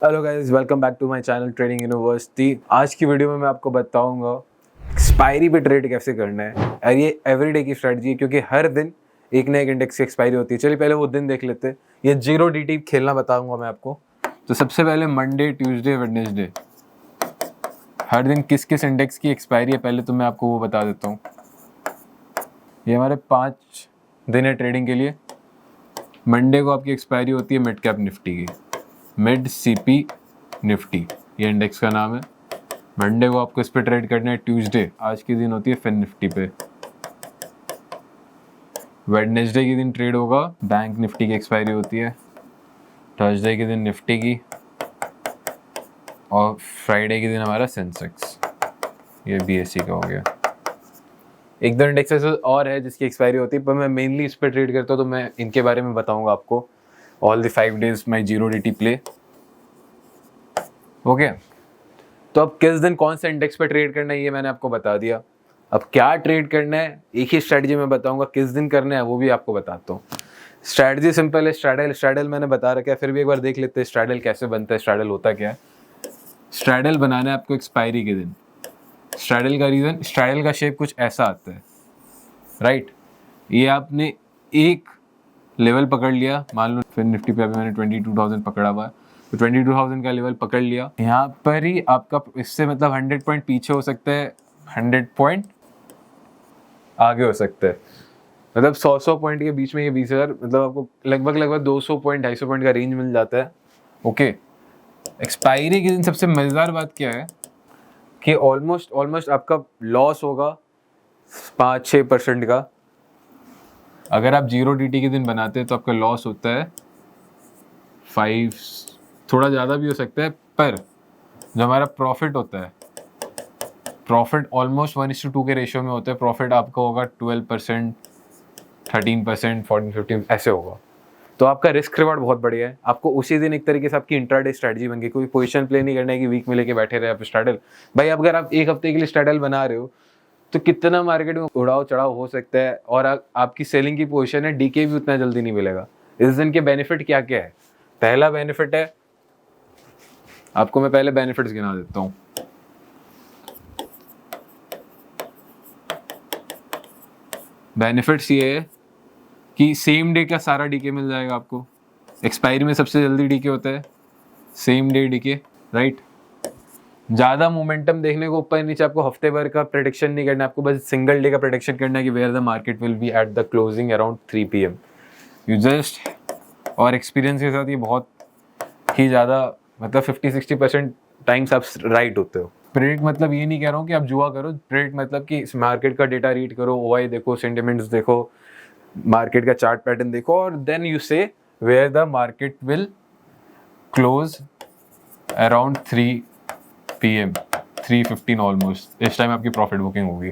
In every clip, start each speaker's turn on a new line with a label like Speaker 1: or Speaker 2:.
Speaker 1: Hello guys, welcome back to my channel trading university. आज की video में मैं आपको बताऊंगा एक्सपायरी पे ट्रेड कैसे करना है। और ये एवरीडे की स्ट्रेटजी है क्योंकि हर दिन एक ना एक इंडेक्स की एक्सपायरी होती है। चलिए पहले वो दिन देख लेते हैं। ये जीरो DT खेलना बताऊंगा मैं आपको। तो सबसे पहले मंडे, ट्यूसडे, वेडनेसडे, हर दिन किस किस इंडेक्स की एक्सपायरी है पहले तो मैं आपको वो बता देता हूँ। ये हमारे 5 दिन है ट्रेडिंग के लिए। मंडे को आपकी एक्सपायरी होती है मिड कैप निफ्टी की, मिड CP निफ्टी, ये इंडेक्स का नाम है। मंडे को आपको इस पे ट्रेड करना है। ट्यूसडे आज के दिन होती है फिन निफ्टी पे। वेडनेसडे के दिन ट्रेड होगा बैंक निफ्टी की एक्सपायरी होती है। थर्सडे के दिन निफ्टी की, और फ्राइडे के दिन हमारा सेंसेक्स, ये BSE का हो गया। एक दो इंडेक्सेस और है जिसकी एक्सपायरी होती है, पर मैं मेनली इस पे ट्रेड करता हूँ तो मैं इनके बारे में बताऊंगा आपको। All the 5 days my zero DT play. Okay, तो अब किस दिन कौन सा इंडेक्स पे ट्रेड करना है ये मैंने आपको बता दिया। अब क्या ट्रेड करना है एक ही स्ट्रैटेजी में बताऊंगा, किस दिन करना है वो भी आपको बताता हूँ। स्ट्रैटेजी सिंपल है। स्ट्रैडल मैंने बता रखा है, फिर भी एक बार देख लेते हैं स्ट्रैडल कैसे बनता है, स्ट्रैडल होता क्या है। स्ट्रैडल बनाना है आपको एक्सपायरी के दिन। स्ट्रैडल का रीजन, स्ट्रैडल का शेप कुछ ऐसा आता है, राइट। ये आपने एक लेवल पकड़ लिया, मान लो फिर निफ्टी पे अभी मैंने 22,000 पकड़ा हुआ है, तो 22,000 का लेवल पकड़ लिया। यहाँ पर ही आपका इससे मतलब 100 पॉइंट पीछे हो सकता है, 100 पॉइंट आगे हो सकता है। मतलब 100 पॉइंट के बीच में ये 20,000, मतलब आपको लगभग 200 पॉइंट 250 पॉइंट का रेंज मिल जाता है। ओके, एक्सपायरी के दिन सबसे मज़ेदार बात क्या है कि ऑलमोस्ट आपका लॉस होगा 5-6% का। अगर आप जीरो DT के दिन बनाते हैं तो आपका लॉस होता है 5, थोड़ा ज़्यादा भी हो सकता है, पर जो हमारा प्रॉफिट होता है, प्रॉफिट ऑलमोस्ट 1:2 के रेशियो में होता है। प्रॉफिट आपका होगा 12%, 13%, 14-15 ऐसे होगा। तो आपका रिस्क रिवार्ड बहुत बढ़िया है। आपको उसी दिन एक तरीके से आपकी इंट्राडे स्ट्रेटजी बन गई। कोई पोजीशन प्ले नहीं करना है कि वीक में लेके बैठे रहे आप स्ट्रैडल। भाई अगर आप एक हफ्ते के लिए स्ट्रैडल बना रहे हो तो कितना मार्केट में उड़ाव चढ़ाव हो सकता है, और आपकी सेलिंग की पोजीशन है, DK भी उतना जल्दी नहीं मिलेगा। इस दिन के बेनिफिट क्या क्या है। पहला बेनिफिट है, आपको मैं पहले बेनिफिट्स गिना देता हूँ। बेनिफिट्स ये है कि सेम डे का सारा DK मिल जाएगा आपको। एक्सपायरी में सबसे जल्दी DK होता है, सेम डे DK, राइट। ज़्यादा मोमेंटम देखने को ऊपर नीचे आपको हफ्ते भर का प्रेडिक्शन नहीं करना, आपको बस सिंगल डे का प्रेडिक्शन करना है कि where the market will be at the closing around 3 PM। You just, और एक्सपीरियंस के साथ ये बहुत ही ज़्यादा, मतलब 50-60% टाइम्स आप राइट होते हो। प्रेडिक्ट मतलब ये नहीं कह रहा हूँ कि आप जुआ करो। प्रेडिक्ट मतलब कि मार्केट का डेटा रीड करो, OI देखो, सेंटिमेंट्स देखो, मार्केट का चार्ट पैटर्न देखो, और then you see where the market will close around 3 PM, 3:15 almost. इस टाइम आपकी प्रॉफिट बुकिंग होगी,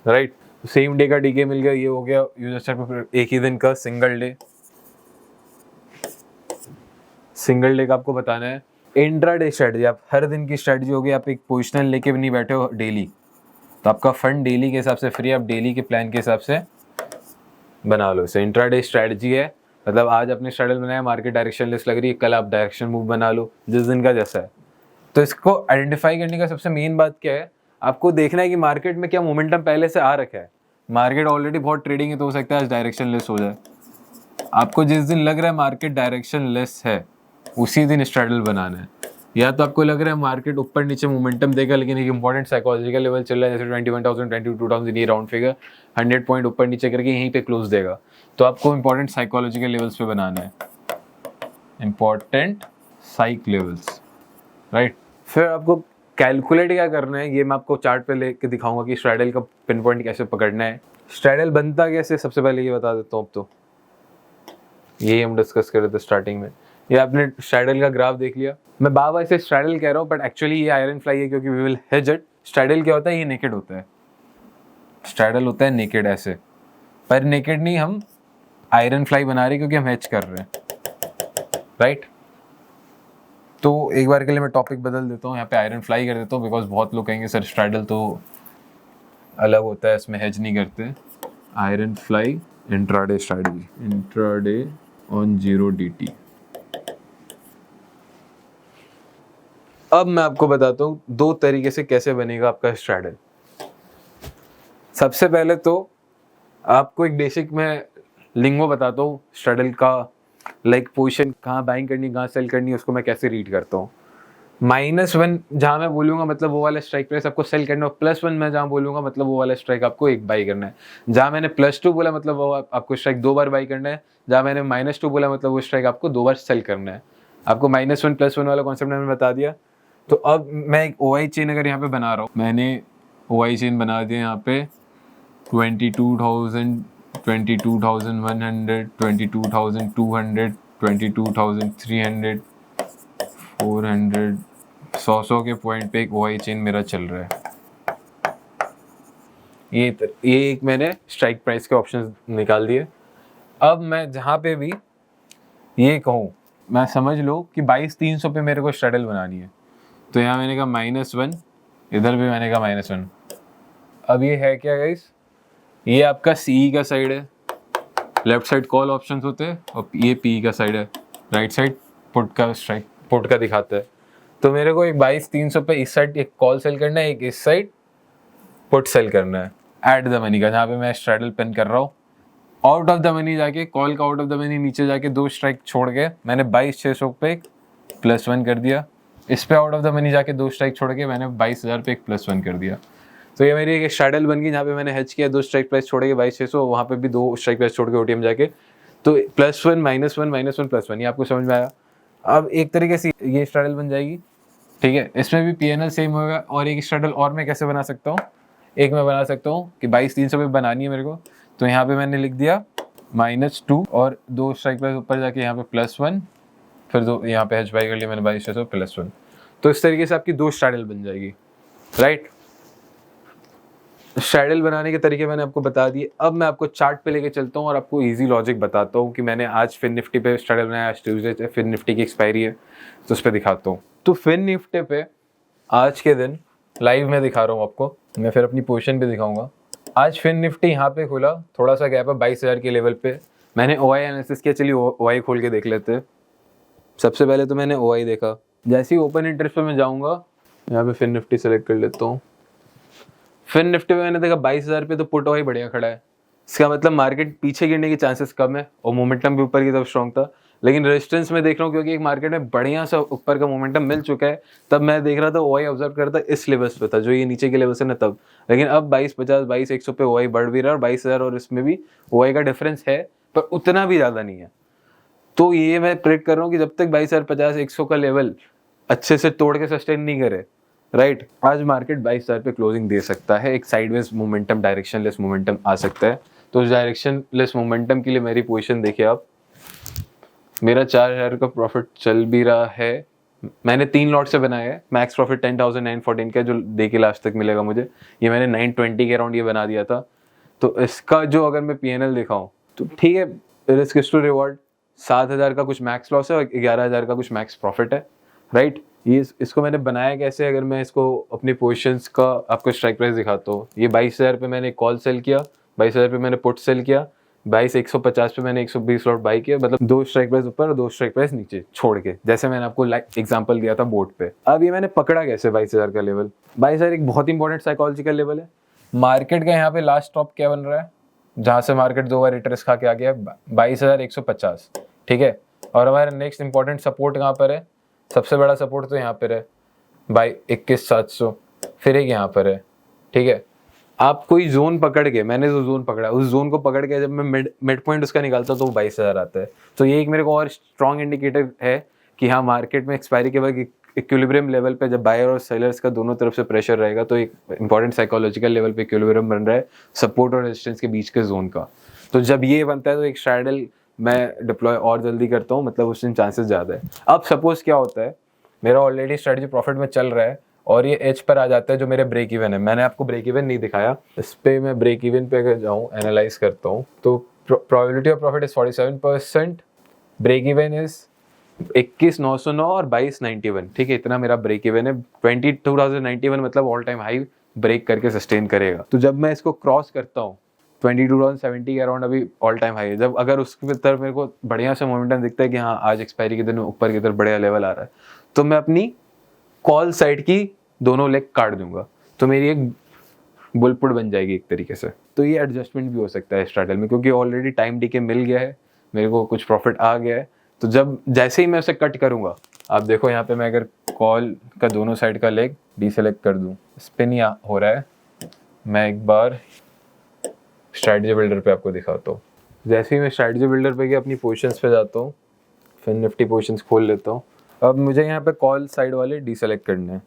Speaker 1: राइट। सेम डे का DK मिल गया, ये हो गया यूजर एक ही दिन का सिंगल डे का आपको बताना है। इंट्राडे स्ट्रेटजी, आप हर दिन की स्ट्रेटजी होगी। आप एक पोजिशनल लेके भी नहीं बैठे हो डेली, तो आपका फंड डेली के हिसाब से फ्री, आप डेली के प्लान के हिसाब से बना लो इसे। इंट्राडे स्ट्रेटजी है, मतलब आज आपने स्ट्रेटल बनाया, मार्केट डायरेक्शन लिस्ट लग रही है, कल आप डायरेक्शन मूव बना लो जिस दिन का जैसा है। तो इसको आइडेंटिफाई करने का सबसे मेन बात क्या है, आपको देखना है कि मार्केट में क्या मोमेंटम पहले से आ रखा है। मार्केट ऑलरेडी बहुत ट्रेडिंग है तो हो सकता है आज डायरेक्शन लेस हो जाए। आपको जिस दिन लग रहा है मार्केट डायरेक्शन लेस है उसी दिन स्ट्रैडल बनाना है। या तो आपको लग रहा है मार्केट ऊपर नीचे मोमेंटम देगा, लेकिन एक इंपॉर्टेंट साइकोलॉजिकल लेवल चल रहा है, जैसे 21,000, 22,000, ये राउंड फिगर 100 पॉइंट ऊपर नीचे करके यहीं पे क्लोज देगा, तो आपको इंपॉर्टेंट साइकोलॉजिकल लेवल्स पे बनाना है, इंपॉर्टेंट साइक लेवल्स, राइट। फिर आपको कैलकुलेट क्या करना है, ये मैं आपको चार्ट पे लेके दिखाऊंगा कि स्ट्रैडल का पिन पॉइंट कैसे पकड़ना है। स्ट्रैडल बनता कैसे, सबसे पहले ये बता देता हूँ। अब तो यही हम डिस्कस कर रहे थे स्टार्टिंग में। ये आपने स्ट्रैडल का ग्राफ देख लिया। मैं बार-बार इसे स्ट्रैडल कह रहा हूँ, बट एक्चुअली ये आयरन फ्लाई है क्योंकि we will hedge it. Straddle क्या होता है, ये नेकेड होता है। स्ट्रैडल होता है नेकेड ऐसे, पर नेकेड नहीं, हम आयरन फ्लाई बना रहे क्योंकि हम हेज कर रहे हैं, राइट। तो एक बार के लिए मैं टॉपिक बदल देता हूँ, यहाँ पे आयरन फ्लाई कर देता हूँ, बिकॉज बहुत लोग कहेंगे सर स्ट्रैडल तो अलग होता है, इसमें हेज नहीं करते। Iron fly intraday strategy, intraday on zero DT। अब मैं आपको बताता हूँ 2 तरीके से कैसे बनेगा आपका स्ट्रैडल। सबसे पहले तो आपको एक बेसिक मैं लिंगो बताता हूँ स्ट्रैडल का, लाइक पोजीशन कहाँ बाइंग करनी कहाँ सेल करनी उसको मैं कैसे रीड करता हूँ। -1 जहाँ मैं बोलूँगा मतलब वो वाला स्ट्राइक प्राइस आपको सेल करना है, +1 मैं जहाँ बोलूँगा मतलब वो वाला स्ट्राइक आपको एक बाई करना है। जहाँ मैंने +2 बोला मतलब वो आपको स्ट्राइक 2 बार बाई करना है, जहाँ मैंने -2 बोला मतलब वो स्ट्राइक आपको 2 बार सेल करना है। आपको -1 +1 वाला कॉन्सेप्ट मैंने बता दिया। तो अब मैं एक OI चेन अगर यहाँ पे बना रहा हूँ, मैंने OI चेन बना दिया यहाँ पे 22,000, 22,100, 22,200, 22,300, 400, 100 के पॉइंट पे एक OI चेन मेरा चल रहा है। ये एक मैंने स्ट्राइक प्राइस के ऑप्शंस निकाल दिए। अब मैं जहाँ पे भी ये कहूँ, मैं समझ लो कि 22,300 पे मेरे को स्ट्रैडल बनानी है, तो यहाँ मैंने कहा -1, इधर भी मैंने कहा -1। अब ये है क्या गाइस, ये आपका CE का साइड है, लेफ्ट साइड कॉल ऑप्शंस होते हैं, और ये PE का साइड है, राइट साइड पुट का स्ट्राइक पुट का दिखाता है। तो मेरे को एक 22,300 पे इस साइड एक कॉल सेल करना है, एक इस साइड पुट सेल करना है एट द मनी का, जहाँ पे मैं स्ट्रैडल पिन कर रहा हूँ। आउट ऑफ द मनी जाके कॉल का आउट ऑफ द मनी नीचे जाके 2 स्ट्राइक छोड़ के मैंने 22,600 पे एक +1 कर दिया। इस पे आउट ऑफ द मनी जाके 2 स्ट्राइक छोड़ के मैंने 22,000 पे एक +1 कर दिया। तो ये मेरी एक स्ट्रैडल बन गई जहाँ पे मैंने हेज किया, 2 स्ट्राइक प्राइस छोड़ के 22,600, वहाँ पे भी 2 स्ट्राइक प्राइस छोड़ के OTM जाके, तो +1 -1 -1 +1, ये आपको समझ में आया। अब एक तरीके से ये स्ट्रैडल बन जाएगी, ठीक है। इसमें भी PNL सेम होगा। और एक स्ट्रैडल और मैं कैसे बना सकता हूँ, एक मैं बना सकता हूँ कि 22,300 पे बनानी है मेरे को, तो यहाँ पे मैंने लिख दिया -2 और 2 स्ट्राइक प्राइस ऊपर जाके यहाँ पे +1, फिर 2 यहाँ पे हेज बाई कर लिया मैंने 22,600 +1। तो इस तरीके से आपकी 2 स्ट्रैडल बन जाएगी, राइट। स्ट्रैडल बनाने के तरीके मैंने आपको बता दिए। अब मैं आपको चार्ट पे लेके चलता हूँ और आपको इजी लॉजिक बताता हूँ कि मैंने आज फिन निफ्टी पे स्ट्रैडल बनाया, आज ट्यूसडे फिन निफ्टी की एक्सपायरी है, तो उस पर दिखाता हूँ। तो फिन निफ्टी पे आज के दिन लाइव में दिखा रहा हूँ आपको, मैं फिर अपनी पोजीशन पे दिखाऊंगा। आज फिन निफ्टी यहाँ पे खुला, थोड़ा सा गैप है 22,000 के लेवल पे। मैंने OI एनालिसिस किया, चलिए OI खोल के देख लेते हैं। सबसे पहले तो मैंने OI देखा, जैसे ही ओपन इंटरेस्ट पे मैं जाऊँगा, यहाँ पे फिन निफ्टी सेलेक्ट कर लेता हूँ। फिन निफ्टी में मैंने देखा 22,000 पे तो पुट OI बढ़िया खड़ा है, इसका मतलब मार्केट पीछे गिरने के चांसेस कम है, और मोमेंटम भी ऊपर की तरफ स्ट्रॉन्ग था। लेकिन रेजिस्टेंस में देख रहा हूँ क्योंकि एक मार्केट में बढ़िया सा ऊपर का मोमेंटम मिल चुका है, तब मैं देख रहा था OI ऑब्जर्व करता इस लेवल्स पे था जो ये नीचे के लेवल्स है ना तब। लेकिन अब 2250 22,100 पे OI बढ़ भी रहा है, और 22,000 और इसमें भी OI का डिफरेंस है, पर उतना भी ज़्यादा नहीं है। तो ये मैं प्रेडिक्ट कर रहा हूँ कि जब तक 22,050 100 का लेवल अच्छे से तोड़ के सस्टेन नहीं करे, राइट, आज मार्केट 22,000 पे क्लोजिंग दे सकता है। एक sideways momentum, directionless momentum आ सकता है। तो उस डायरेक्शन लेस मोमेंटम के लिए मेरी पोजीशन देखिए आप, मेरा 4,000 का प्रॉफिट चल भी रहा है। मैंने 3 लॉट से बनाया है, मैक्स प्रॉफिट 10,914 का जो डे के लास्ट तक मिलेगा मुझे, ये मैंने 920 के अराउंड ये बना दिया था। तो इसका जो अगर मैं PNL दिखाऊं तो ठीक है, रिस्क टू रिवॉर्ड 7,000 का कुछ मैक्स लॉस है और 11,000 का कुछ मैक्स प्रॉफिट है, राइट। ये इसको मैंने बनाया कैसे, अगर मैं इसको अपनी पोजीशंस का आपको स्ट्राइक प्राइस दिखाता हूँ। ये 22,000 पे मैंने कॉल सेल किया, 22,000 पे मैंने पुट सेल किया, 22,150 पे मैंने 120 लॉट बाई किया, मतलब 2 स्ट्राइक प्राइस ऊपर और 2 स्ट्राइक प्राइस नीचे छोड़ के, जैसे मैंने आपको एग्जांपल दिया था बोर्ड पे। अब ये मैंने पकड़ा कैसे 22,000 का लेवल। 22,000 एक बहुत इंपॉर्टेंट साइकोलॉजिकल लेवल है। मार्केट का यहाँ पे लास्ट टॉप क्या बन रहा है, जहाँ से मार्केट 2 बार रिट्रेस खा के आ गया, 22,150, ठीक है। और हमारा नेक्स्ट इंपॉर्टेंट सपोर्ट कहाँ पर है, सबसे बड़ा सपोर्ट तो यहाँ पर है 21,700, फिर एक यहाँ पर है, ठीक है। आप कोई जोन पकड़ के, मैंने जो जोन पकड़ा उस जोन को पकड़ के जब मैं मिड पॉइंट उसका निकालता हूँ तो 22,000 आता है। तो ये एक मेरे को और स्ट्रॉन्ग इंडिकेटर है कि हाँ, मार्केट में एक्सपायरी के बाद इक्विलिब्रियम लेवल पे जब बायर और सेलर्स का दोनों तरफ से प्रेशर रहेगा, तो एक इंपॉर्टेंट साइकोलॉजिकल लेवल पे इक्विलिब्रियम बन रहा है सपोर्ट और रेजिस्टेंस के बीच के जोन का। तो जब ये बनता है तो एक स्ट्रैडल मैं डिप्लॉय और जल्दी करता हूँ, मतलब उस दिन चांसेस ज़्यादा है। अब सपोज क्या होता है, मेरा ऑलरेडी स्ट्रैटेजी प्रॉफिट में चल रहा है और ये एज पर आ जाता है जो मेरे ब्रेक इवन है। मैंने आपको ब्रेक इवन नहीं दिखाया, इस पे मैं ब्रेक इवन पे अगर जाऊँ एनालाइज करता हूँ तो probability of profit is 47%, break even is 21,909 और 22,91, ठीक है। इतना मेरा ब्रेक इवन है। 22,091 मतलब ऑल टाइम हाई ब्रेक करके सस्टेन करेगा। तो जब मैं इसको क्रॉस करता हूँ 22,070 के अराउंड अभी ऑल टाइम हाई है, जब अगर उसकी तरफ मेरे को बढ़िया सा मोमेंटम दिखता है कि हाँ आज एक्सपायरी के दिन ऊपर की तरफ बढ़िया लेवल आ रहा है, तो मैं अपनी कॉल साइड की दोनों लेग काट दूंगा, तो मेरी एक बुलपुट बन जाएगी एक तरीके से। तो ये एडजस्टमेंट भी हो सकता है स्ट्रैडल में, क्योंकि ऑलरेडी टाइम डीके मिल गया है, मेरे को कुछ प्रॉफिट आ गया है। तो जब जैसे ही मैं उसे कट करूंगा, आप देखो यहाँ पे मैं अगर कॉल का दोनों साइड का लेग डीसेलेक्ट कर दूं, स्पिन ही हो रहा है। मैं एक बार स्ट्रैटेजी बिल्डर पे आपको दिखाता हूँ। जैसे ही मैं स्ट्रैटेजी बिल्डर पे गया, अपनी पोजीशंस पे जाता हूँ, फिर निफ्टी पोजीशंस खोल लेता हूँ। अब मुझे यहाँ पे कॉल साइड वाले डीसेलेक्ट करने हैं।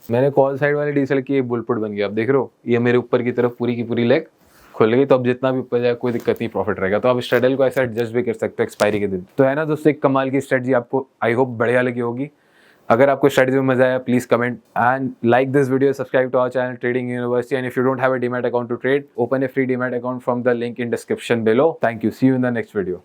Speaker 1: मैंने कॉल साइड वाले डीसेलेक्ट किए, बुलपुट बन गया। आप देख रहे हो ये मेरे ऊपर की तरफ पूरी की पूरी लेग खुल गई। तो अब जितना भी ऊपर जाए कोई दिक्कत नहीं, प्रॉफिट रहेगा। तो आप स्ट्रैडल को ऐसा एडजस्ट भी कर सकते हो एक्सपायरी के दिन। तो है ना दोस्तों, एक कमाल की स्ट्रेटजी, आपको आई होप बढ़िया लगी होगी। अगर आपको स्ट्रेटजी में मजा आया, please comment and like this video, subscribe to our channel trading university, and if you don't have a demat account to trade, open a free demat account from the link in description below. Thank you. See you in the next video.